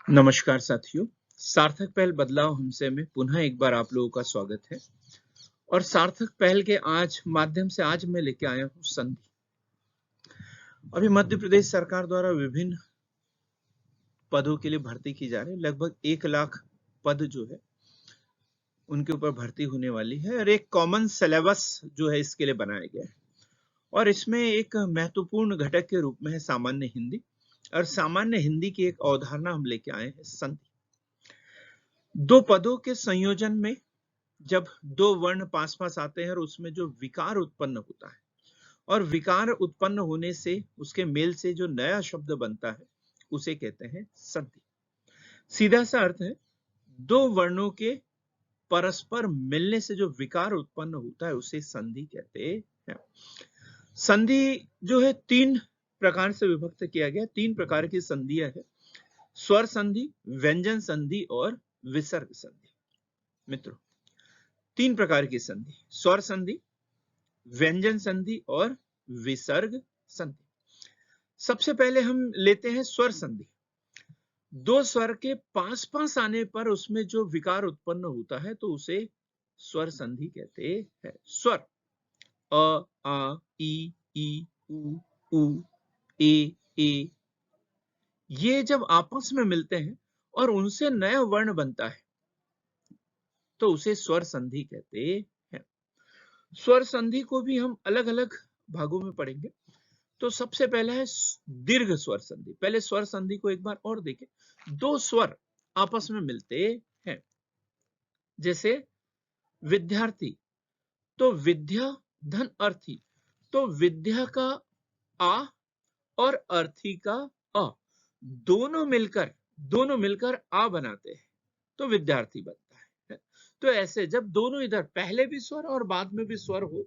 नमस्कार साथियों। सार्थक पहल बदलाव हमसे में पुनः एक बार आप लोगों का स्वागत है। और सार्थक पहल के आज माध्यम से आज मैं लेके आया हूं संधि। अभी मध्य प्रदेश सरकार द्वारा विभिन्न पदों के लिए भर्ती की जा रही है। लगभग 1 लाख पद जो है उनके ऊपर भर्ती होने वाली है और एक कॉमन सिलेबस जो है इसके लिए बनाया गया है। और इसमें एक महत्वपूर्ण घटक के रूप में है सामान्य हिंदी। और सामान्य हिंदी की एक अवधारणा हम लेके आए हैं संधि। 2 पदों के संयोजन में जब 2 वर्ण पास आते हैं और उसमें जो विकार उत्पन्न होता है और विकार उत्पन्न होने से उसके मेल से जो नया शब्द बनता है उसे कहते हैं संधि। सीधा सा अर्थ है 2 वर्णों के परस्पर मिलने से जो विकार उत्पन्न होता है उसे संधि कहते हैं। संधि जो है 3 प्रकार से विभक्त किया गया। 3 प्रकार की संधियां है: स्वर संधि, व्यंजन संधि और विसर्ग संधि। मित्रों, 3 प्रकार की संधि: स्वर संधि, व्यंजन संधि और विसर्ग संधि। सबसे पहले हम लेते हैं स्वर संधि। 2 स्वर के पास आने पर उसमें जो विकार उत्पन्न होता है तो उसे स्वर संधि कहते हैं। स्वर अ, आ, ई, उ, ए, ये जब आपस में मिलते हैं और उनसे नया वर्ण बनता है तो उसे स्वर संधि कहते हैं। स्वर संधि को भी हम अलग अलग भागों में पढ़ेंगे। तो सबसे पहला है दीर्घ स्वर संधि। पहले स्वर संधि को एक बार और देखें। 2 स्वर आपस में मिलते हैं, जैसे विद्यार्थी तो विद्या धन अर्थी, तो विद्या का आ और अर्थी का अ दोनों मिलकर आ बनाते हैं तो विद्यार्थी बनता है। तो ऐसे जब दोनों इधर पहले भी स्वर और बाद में भी स्वर हो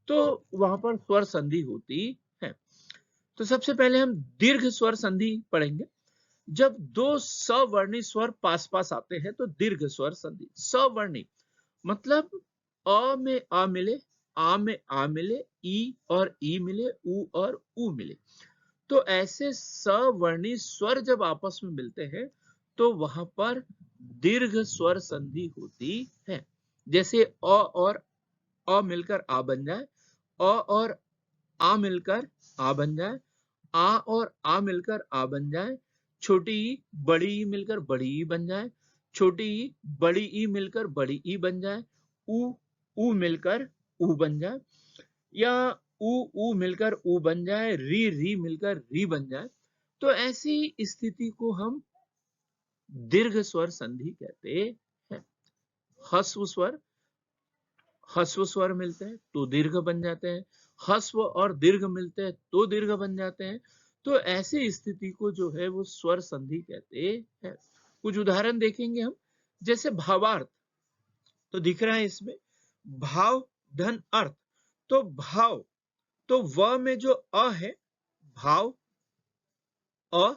तो वहां पर स्वर संधि होती है। तो सबसे पहले हम दीर्घ स्वर संधि पढ़ेंगे। जब 2 सवर्णी स्वर पास आते हैं तो दीर्घ स्वर संधि। सवर्णी मतलब अ में आ मिले, आ में आ मिले, ई और ई मिले, उ और उ मिले। तो ऐसे सवर्णी स्वर जब आपस में मिलते हैं तो वहां पर दीर्घ स्वर संधि होती है। जैसे अ और अ मिलकर आ बन जाए, अ और आ मिलकर आ बन जाए, आ और आ मिलकर आ बन जाए, छोटी ई बड़ी ई मिलकर बड़ी ई बन जाए, छोटी ई बड़ी ई मिलकर बड़ी ई बन जाए, उ मिलकर उ बन जाए, या उ मिलकर उ बन जाए, री मिलकर री बन जाए। तो ऐसी स्थिति को हम दीर्घ स्वर संधि कहते हैं। हस्व स्वर मिलते हैं तो दीर्घ बन जाते हैं, हस्व और दीर्घ मिलते हैं तो दीर्घ बन जाते हैं। तो ऐसी स्थिति को जो है वो स्वर संधि कहते हैं। कुछ उदाहरण देखेंगे हम। जैसे भावार्थ, तो दिख रहा है इसमें भाव धन अर्थ। तो भाव तो व में जो अ है, भाव अ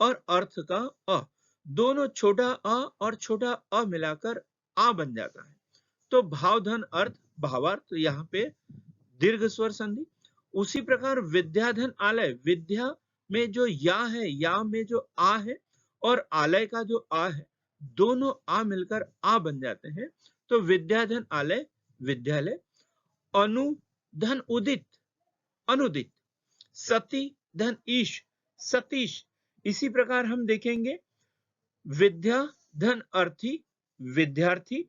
और अर्थ का अ, दोनों छोटा अ और छोटा अ मिलाकर आ बन जाता है। तो भाव धन अर्थ भावार्थ, यहाँ पे दीर्घ स्वर संधि। उसी प्रकार विद्या धन आलय, विद्या में जो या है, या में जो आ है और आलय का जो आ है, दोनों आ मिलकर आ बन जाते हैं तो विद्या धन आलय विद्यालय। अनु धन उदित अनुदित, सती धन ईश सतीश। इसी प्रकार हम देखेंगे विद्या धन अर्थी विद्यार्थी,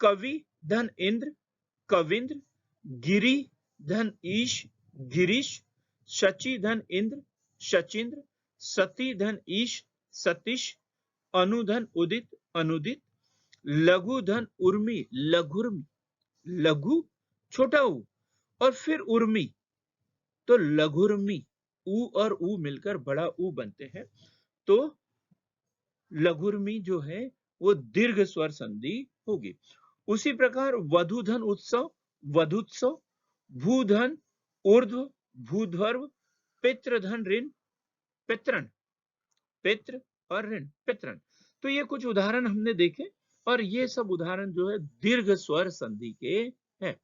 कवि धन इंद्र कविंद्र, गिरी धन ईश गिरीश, शची धन इंद्र शचिंद्र, सती धन ईश सतीश, अनुधन उदित अनुदित, लघु धन उर्मी लघुर्मी लघु छोटा ऊ और फिर उर्मी तो लघुर्मी, ऊ और ऊ मिलकर बड़ा ऊ बनते हैं। तो लघुर्मी जो है वो दीर्घ स्वर संधि होगी। उसी प्रकार वधुधन उत्सव वधुत्सव, भूधन ऊर्ध्व भूध्वर्व, पितृधन ऋण पितृण पितृ और ऋण पितृण। तो ये कुछ उदाहरण हमने देखे और ये सब उदाहरण जो है दीर्घ स्वर संधि के हैं।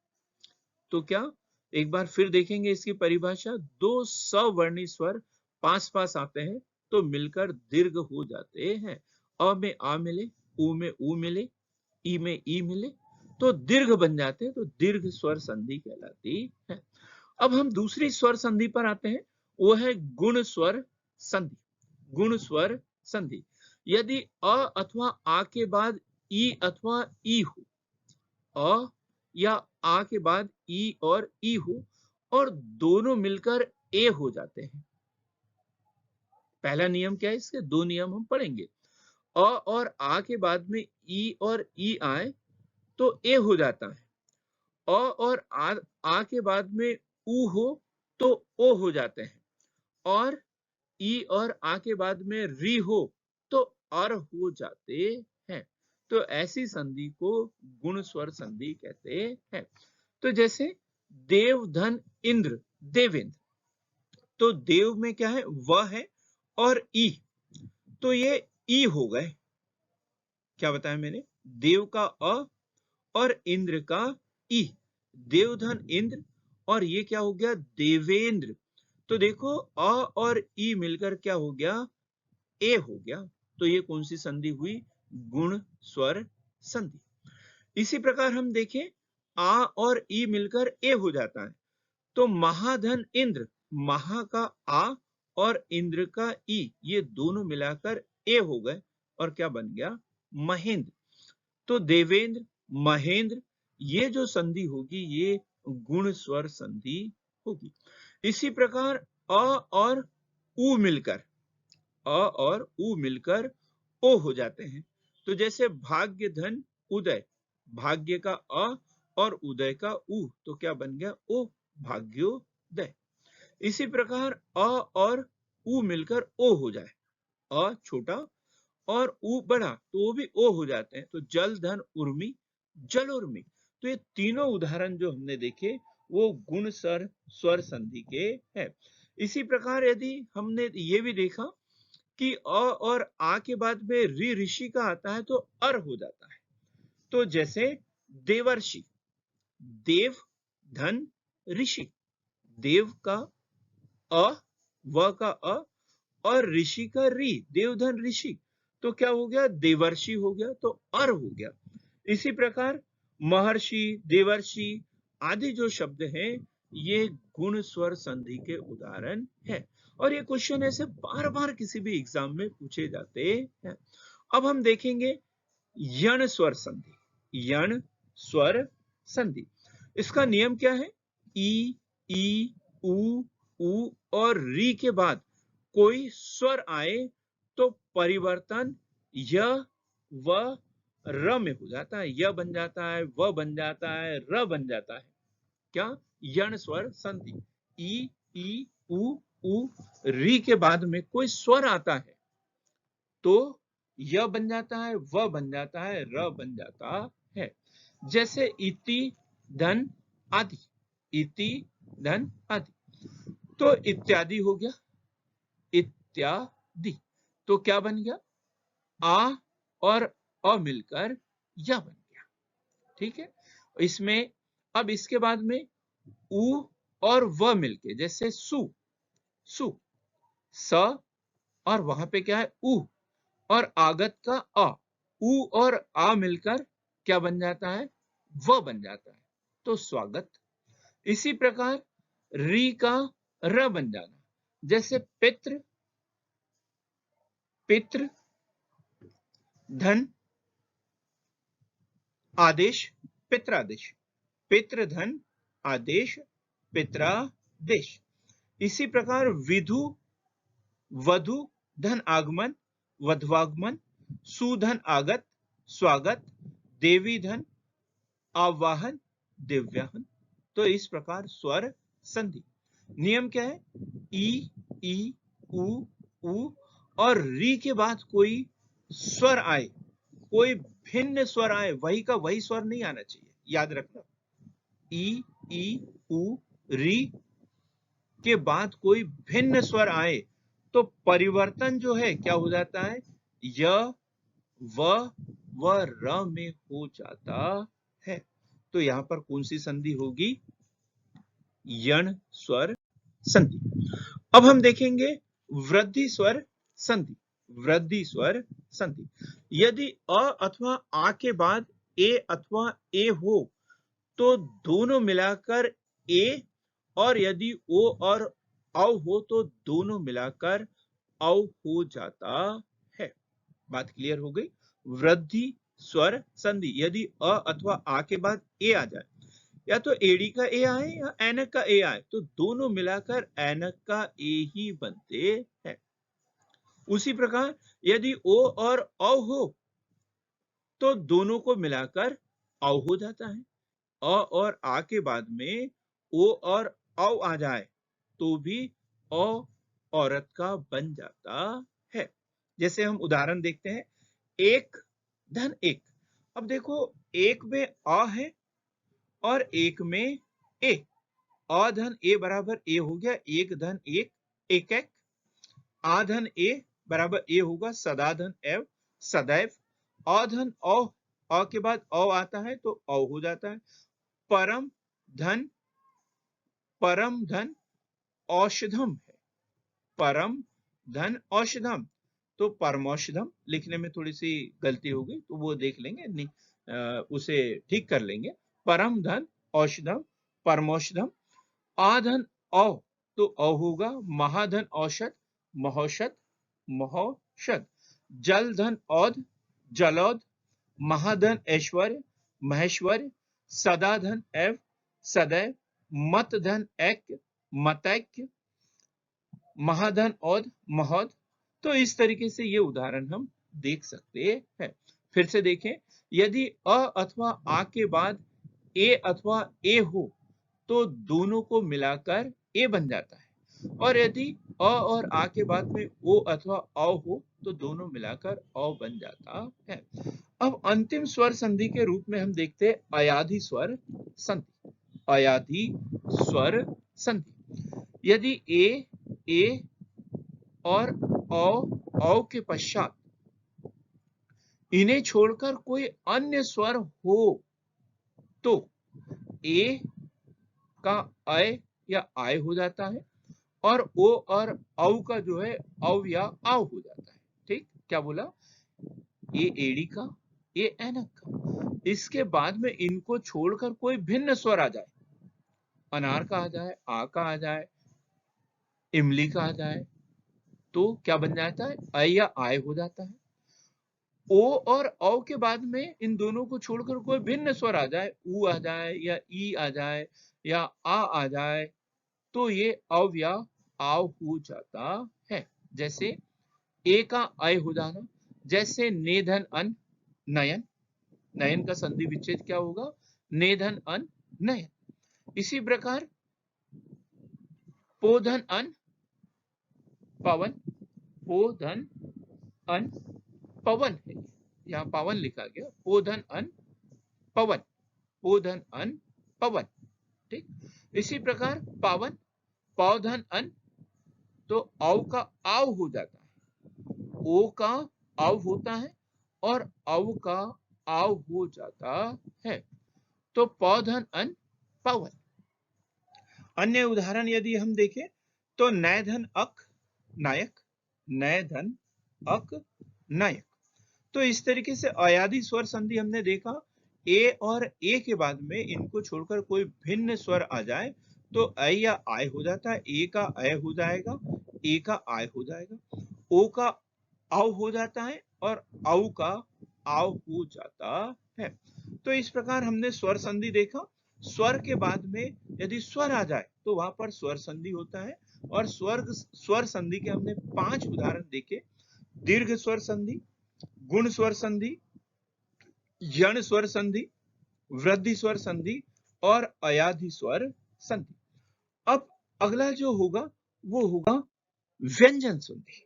तो क्या एक बार फिर देखेंगे इसकी परिभाषा। 2 सवर्णी स्वर पास आते हैं तो मिलकर दीर्घ हो जाते हैं। अ में आ मिले, उ में ऊ मिले, ई में ई मिले तो दीर्घ बन जाते हैं, तो दीर्घ स्वर संधि कहलाती है। अब हम दूसरी स्वर संधि पर आते हैं, वो है गुण स्वर संधि। गुण स्वर संधि, यदि अ अथवा आ के बाद ई अथवा ई हो, अ या आ के बाद ई और ई हो और दोनों मिलकर ए हो जाते हैं। पहला नियम क्या है इसके? दो नियम हम पढ़ेंगे। अ और आ के बाद में ई और ई आए तो ए हो जाता है। अ और आ के बाद में उ हो तो ओ हो जाते हैं, और ई और आ के बाद में री हो तो अर हो जाते हैं। तो ऐसी संधि को गुण स्वर संधि कहते हैं। तो जैसे देव धन इंद्र, देवेंद्र, तो देव में क्या है? व है और ई, तो ये ई हो गए। क्या बताया मैंने? देव का अ और इंद्र का ई, देवधन इंद्र, और ये क्या हो गया? देवेंद्र। तो देखो अ और ई मिलकर क्या हो गया? ए हो गया। तो ये कौन सी संधि हुई? गुण स्वर संधि। इसी प्रकार हम देखें, आ और ई मिलकर ए हो जाता है, तो महाधन इंद्र, महा का आ और इंद्र का ई, ये दोनों मिलाकर ए हो गए और क्या बन गया? महेंद्र। तो देवेंद्र, महेंद्र, ये जो संधि होगी ये गुण स्वर संधि होगी। इसी प्रकार अ और उ मिलकर, अ और उ मिलकर ओ हो जाते हैं। तो जैसे भाग्य धन उदय, भाग्य का अ और उदय का उ, तो क्या बन गया? ओ, भाग्योदय। इसी प्रकार अ और उ मिलकर ओ हो जाए, अ छोटा और उ बड़ा, तो वो भी ओ हो जाते हैं। तो जल धन उर्मी, जल उर्मी। तो ये तीनों उदाहरण जो हमने देखे वो गुण स्वर संधि के हैं। इसी प्रकार यदि हमने ये भी देखा कि अ और आ के बाद में रि ऋषि का आता है तो अर हो जाता है। तो जैसे देवर्षि, देव धन ऋषि, देव का अ, व का अ और ऋषि का री, देवधन ऋषि, तो क्या हो गया? देवर्षि हो गया, तो अर हो गया। इसी प्रकार महर्षि, देवर्षि आदि जो शब्द हैं ये गुण स्वर संधि के उदाहरण है। और ये क्वेश्चन ऐसे बार बार किसी भी एग्जाम में पूछे जाते हैं। अब हम देखेंगे यण स्वर संधि। यण स्वर संधि, इसका नियम क्या है? ई उ और री के बाद कोई स्वर आए तो परिवर्तन य व र में हो जाता है। य बन जाता है, व बन जाता है, र बन जाता है। क्या? यण स्वर संधि। ई उ री के बाद में कोई स्वर आता है तो य बन जाता है, व बन जाता है, र बन जाता है। जैसे इति धन आदि, इति धन आदि, तो इत्यादि हो गया, इत्यादि, तो क्या बन गया? आ और अ मिलकर या बन गया। ठीक है, इसमें अब इसके बाद में उ और व मिलके, जैसे सु, सु, स, और वहां पे क्या है? उ, और आगत का अ, उ और आ मिलकर क्या बन जाता है? व बन जाता है, तो स्वागत। इसी प्रकार री का र बन जाना, जैसे पितृ, पितृ धन आदेश, पित्रादेश, पितृधन आदेश, पित्रादेश। इसी प्रकार विधु, वधु धन आगमन, वध्वागमन, सुधन आगत, स्वागत, देवी धन आवाहन, दिव्याहन। तो इस प्रकार स्वर संधि। नियम क्या है? ई उ और री के बाद कोई स्वर आए, कोई भिन्न स्वर आए, वही का वही स्वर नहीं आना चाहिए, याद रखना। ई उ री के बाद कोई भिन्न स्वर आए तो परिवर्तन जो है क्या हो जाता है? य व र में हो जाता है। तो यहां पर कौन सी संधि होगी? यण स्वर संधि। अब हम देखेंगे वृद्धि स्वर संधि, वृद्धि स्वर संधि। यदि अ अथवा आ के बाद ए अथवा ए हो तो दोनों मिलाकर ए, और यदि ओ और औ हो तो दोनों मिलाकर औ हो जाता है। बात क्लियर हो गई? वृद्धि स्वर संधि, यदि अ अथवा आ के बाद ए आ जाए, या तो एड़ी का ए आए या ऐनक का ए आए, तो दोनों मिलाकर ऐनक का ए ही बनते हैं। उसी प्रकार यदि ओ और औ हो तो दोनों को मिलाकर औ हो जाता है। अ और आ के बाद में ओ और औ आ जाए तो भी औ औरत का बन जाता है। जैसे हम उदाहरण देखते हैं, एक धन एक। अब देखो, एक में अ है और एक में ए। अ धन ए बराबर ए हो गया, एक धन एक, एक एक। आ धन ए बराबर ए होगा, सदा धन एव, सदैव। अ धन औ, अ के बाद औ आता है तो औ हो जाता है। परम धन, परम धन औषधम है, परम धन औषधम। तो परमौषधम लिखने में थोड़ी सी गलती हो गई, तो वो देख लेंगे, नहीं उसे ठीक कर लेंगे। परम धन औषधम, परमौषधम। आधन औ, तो औ होगा, महाधन औषध, महौषध, महौषध। जल धन औध, जलौध। महाधन ऐश्वर्य, महेश्वर्य। सदा धन एव, सदैव। मत धन ऐक्य, मतैक्य। महाधन औध, महोध। तो इस तरीके से ये उदाहरण हम देख सकते हैं। फिर से देखें, यदि अ अथवा आ के बाद ए अथवा ए हो तो दोनों को मिलाकर ए बन जाता है, और यदि अ और आ के बाद में ओ अथवा औ हो तो दोनों मिलाकर औ बन जाता है। अब अंतिम स्वर संधि के रूप में हम देखते हैं अयाधि स्वर संधि। अयाधि स्वर संधि, यदि ए और औ के पश्चात इन्हें छोड़कर कोई अन्य स्वर हो तो ए का अय या आय हो जाता है, और ओ और औ का जो है औ या आव हो जाता है। ठीक, क्या बोला? ए एड़ी का, ए ऐनक का। इसके बाद में इनको छोड़कर कोई भिन्न स्वर आ जाए, अनार का आ जाए, आ का आ जाए, इमली का आ जाए, तो क्या बन जाता है? अय या आय हो जाता है। ओ और औ के बाद में इन दोनों को छोड़कर कोई भिन्न स्वर आ जाए, ऊ आ जाए या ई आ जाए या आ जाए, तो ये अव या आव हो जाता है। जैसे ए का अय हो जाना, जैसे नेधन अन नयन। नयन का संधि विच्छेद क्या होगा? नेधन अन नयन। इसी प्रकार पोधन अन पवन, पोधन अन पवन है, यहाँ पवन लिखा गया, पोधन अन पवन, पोधन अन पवन। ठीक, इसी प्रकार पावन, पौधन अन, तो औ का आव हो जाता है, ओ का आव होता है और औ का आव हो जाता है, तो पौधन अन पवन। अन्य उदाहरण यदि हम देखें तो नैधन अक नायक, नैधन अक नायक। तो इस तरीके से अयाधि स्वर संधि हमने देखा, ए और ए के बाद में इनको छोड़कर कोई भिन्न स्वर आ जाए तो अ या आय हो जाता है। ए का अय हो जाएगा, ए का आय हो जाएगा, ओ का आव हो जाता है और औ का आव हो जाता है। तो इस प्रकार हमने स्वर संधि देखा। स्वर के बाद में यदि स्वर आ जाए तो वहां पर स्वर संधि होता है, और स्वर संधि के हमने 5 उदाहरण देखे। दीर्घ स्वर संधि, गुण स्वर संधि, यण स्वर संधि, वृद्धि स्वर संधि और अयाधि स्वर संधि। अब अगला जो होगा वो होगा व्यंजन संधि।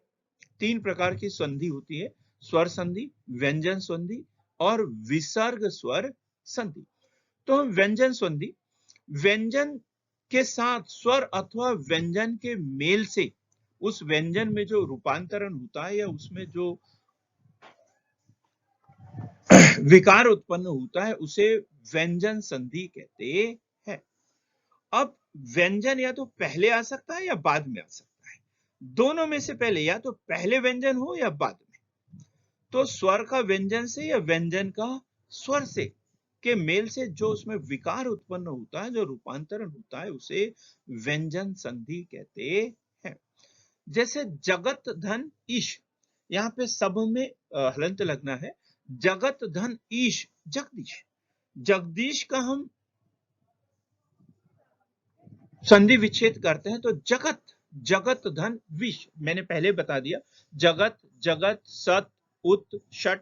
3 प्रकार की संधि होती है, स्वर संधि, व्यंजन संधि और विसर्ग स्वर संधि। तो हम व्यंजन संधि, व्यंजन के साथ स्वर अथवा व्यंजन के मेल से उस व्यंजन में जो रूपांतरण होता है या उसमें जो विकार उत्पन्न होता है उसे व्यंजन संधि कहते हैं। अब व्यंजन या तो पहले आ सकता है या बाद में आ सकता है। दोनों में से पहले या तो पहले व्यंजन हो या बाद में, तो स्वर का व्यंजन से या व्यंजन का स्वर से के मेल से जो उसमें विकार उत्पन्न होता है, जो रूपांतरण होता है, उसे व्यंजन संधि कहते हैं। जैसे जगत धन ईश, यहाँ पे सब में हलंत लगना है। जगत धन ईश, जगदीश। जगदीश का हम संधि विच्छेद करते हैं तो जगत, जगत धन विश, मैंने पहले बता दिया। जगत, जगत, सत, उत, षट,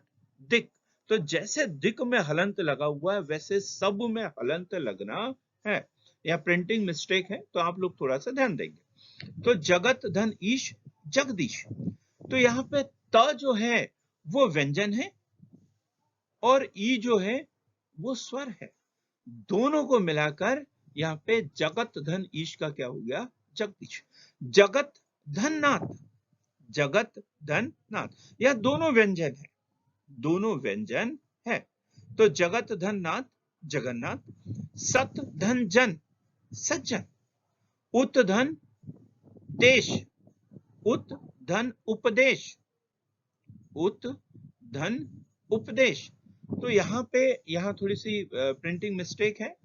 दिक। तो जैसे दिक में हलंत लगा हुआ है वैसे सब में हलंत लगना है। यह प्रिंटिंग मिस्टेक है तो आप लोग थोड़ा सा ध्यान देंगे। तो जगत धन ईश, जगदीश। तो यहाँ पे त जो है वो व्यंजन है और ई जो है वो स्वर है। दोनों को मिलाकर यहाँ पे जगत धन ईश का क्या हो गया, जगदीश। जगत धन नाथ, जगत धन नाथ, यह दोनों व्यंजन है, दोनों व्यंजन है। तो जगत धन नाथ, जगन्नाथ। सत धन जन, सज्जन। उत धन देश, उत धन उपदेश, उत धन उपदेश। तो यहाँ थोड़ी सी प्रिंटिंग मिस्टेक है।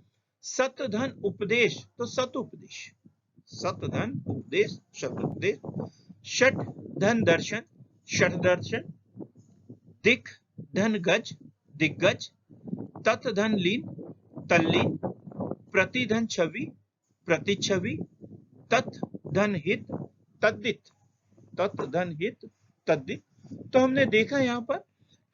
सत धन उपदेश, तो सत उपदेश, सत धन उपदेश, शत उपदेश। षट धन दर्शन, षट दर्शन। दिक धन गज, दिग्गज। तत् धन लीन, तल्लीन। प्रति धन छवि, प्रतिच्छवि। तत् धन हित, तद्दित, तत् धन हित, तद्दित। तो हमने देखा यहाँ पर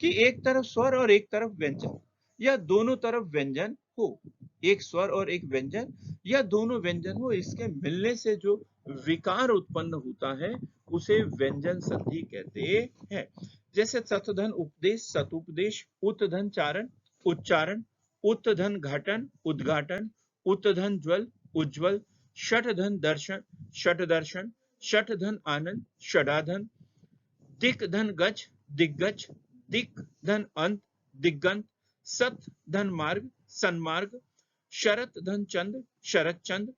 कि एक तरफ स्वर और एक तरफ व्यंजन, या दोनों तरफ व्यंजन हो, एक स्वर और एक व्यंजन या दोनों व्यंजन हो, इसके मिलने से जो विकार उत्पन्न होता है उसे व्यंजन संधि कहते हैं। जैसे सतधन उपदेश, सतुपदेश। उत्धन चारण, उच्चारण। उत्धन घाटन, उद्घाटन। उत्धन ज्वल, उज्ज्वल। षटधन दर्शन, षट दर्शन। षटधन आनंद, षडाधन। दिक धन गज, दिग्गज। दिक धन अंत, दिगंत। सत धन मार्ग, सन्मार्ग। शरत धन चंद, शरत चंद।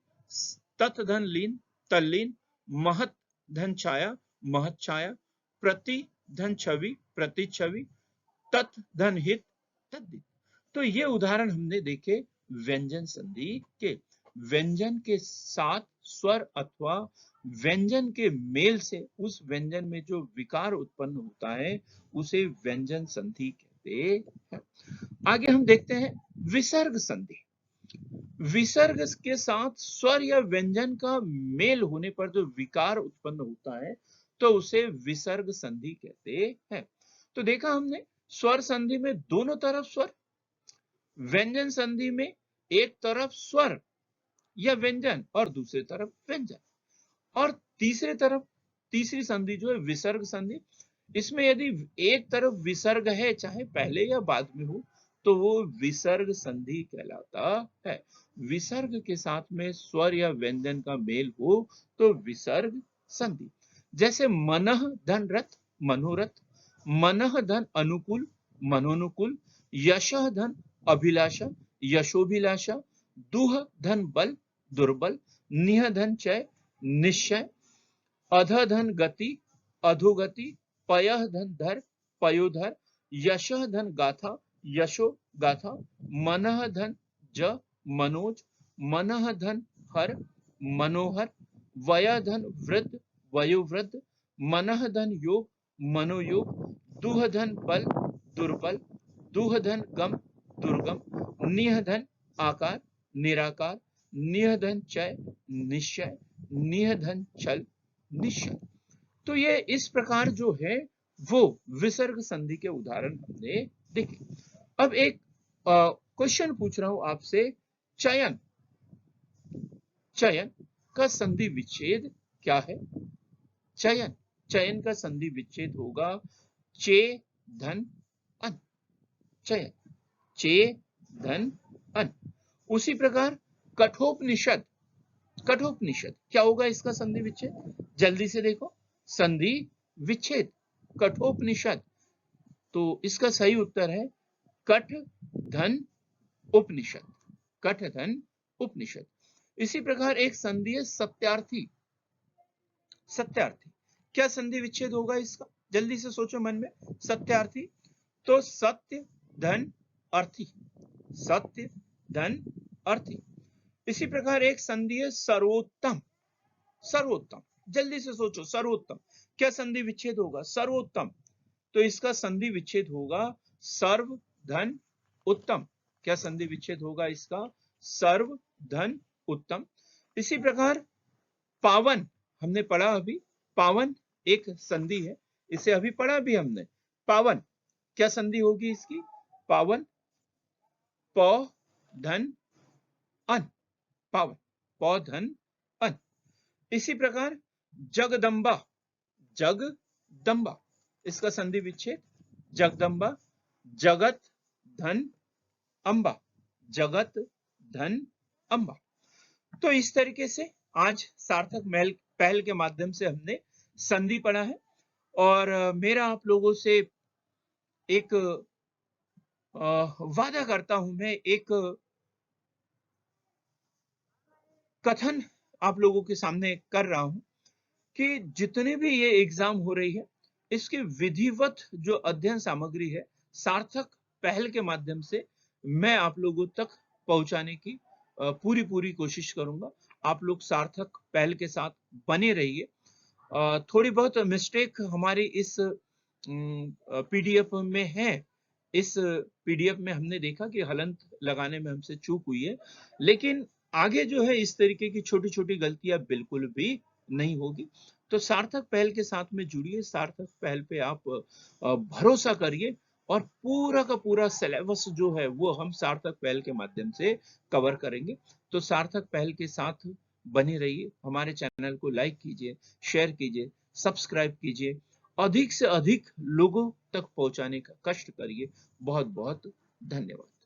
तत् धन लीन, तल्लीन। महत धन छाया, महत छाया। प्रति धन छवि, प्रति छवि। तत् धन हित, तद्दित। तो ये उदाहरण हमने देखे व्यंजन संधि के। व्यंजन के साथ स्वर अथवा व्यंजन के मेल से उस व्यंजन में जो विकार उत्पन्न होता है उसे व्यंजन संधि कहते हैं। आगे हम देखते हैं विसर्ग संधि। विसर्ग के साथ स्वर या व्यंजन का मेल होने पर जो विकार उत्पन्न होता है तो उसे विसर्ग संधि कहते हैं। तो देखा हमने स्वर संधि में दोनों तरफ स्वर, व्यंजन संधि में एक तरफ स्वर या व्यंजन और दूसरी तरफ व्यंजन, और तीसरी संधि जो है विसर्ग संधि, इसमें यदि एक तरफ विसर्ग है चाहे पहले या बाद में हो तो वो विसर्ग संधि कहलाता है। विसर्ग के साथ में स्वर या व्यंजन का मेल हो तो विसर्ग संधि। जैसे मनः धन रथ, मनोरथ। मनः धन अनुकूल, मनोनुकूल। यशः धन अभिलाषा, यशोभिलाषा। दुह धन बल, दुर्बल। निह धन चय, निश्चय। अध धन गति, अधोगति। पयः धन धर, पयोधर। यशः धन गाथा, यशो गाथा। मनः धन ज, मनोज। मनः धन हर, मनोहर। वय धन वृद्ध, वयोवृद्ध। मनः धन योग, मनोयोग। दुह धन बल, दुर्बल। दुह धन गम, दुर्गम। निह धन आकार, निराकार। निह धन चय, निश्चय। निह धन छल, निश्चय। तो ये इस प्रकार जो है वो विसर्ग संधि के उदाहरण हमने देखे। अब एक क्वेश्चन पूछ रहा हूं आपसे, चयन, चयन का संधि विच्छेद क्या है? चयन, चयन का संधि विच्छेद होगा चे धन अन, चयन, चे धन अन। उसी प्रकार कठोपनिषद, कठोपनिषद क्या होगा इसका संधि विच्छेद? जल्दी से देखो, संधि विच्छेद कठोपनिषद, तो इसका सही उत्तर है कठ धन उपनिषद, कठ धन उपनिषद। इसी प्रकार एक संधि है सत्यार्थी, सत्यार्थी। क्या संधि विच्छेद होगा इसका? जल्दी से सोचो मन में। सत्यार्थी, तो सत्य धन अर्थी, सत्य धन अर्थी। इसी प्रकार एक संधि है सर्वोत्तम, सर्वोत्तम, जल्दी से सोचो सर्वोत्तम, क्या संधि विच्छेद होगा? सर्वोत्तम, तो इसका संधि विच्छेद होगा सर्व धन उत्तम। क्या संधि विच्छेद होगा इसका? सर्व धन उत्तम। इसी प्रकार पावन, हमने पढ़ा अभी, पावन एक संधि है, इसे अभी पढ़ा भी हमने। पावन, क्या संधि होगी इसकी? पावन, प धन अन, पावन, प धन अन। इसी प्रकार जगदम्बा, जगदम्बा, इसका संधि विच्छेद जगदम्बा, जगत धन अंबा, जगत धन अंबा। तो इस तरीके से आज सार्थक पहल के माध्यम से हमने संधि पढ़ा है। और मेरा आप लोगों से एक वादा करता हूं, मैं एक कथन आप लोगों के सामने कर रहा हूं कि जितने भी ये एग्जाम हो रही है, इसके विधिवत जो अध्ययन सामग्री है, सार्थक पहल के माध्यम से मैं आप लोगों तक पहुंचाने की पूरी कोशिश करूंगा। आप लोग सार्थक पहल के साथ बने रहिए। थोड़ी बहुत मिस्टेक हमारी इस पीडीएफ में है। इस पीडीएफ में हमने देखा कि हलंत लगाने में हमसे चूक हुई है, लेकिन आगे जो है इस तरीके की छोटी छोटी गलतियां बिल्कुल भी नहीं होगी। तो सार्थक पहल के साथ में जुड़िए, सार्थक पहल पे आप भरोसा करिए और पूरा का पूरा सिलेबस जो है वो हम सार्थक पहल के माध्यम से कवर करेंगे। तो सार्थक पहल के साथ बने रहिए, हमारे चैनल को लाइक कीजिए, शेयर कीजिए, सब्सक्राइब कीजिए, अधिक से अधिक लोगों तक पहुंचाने का कष्ट करिए। बहुत बहुत धन्यवाद।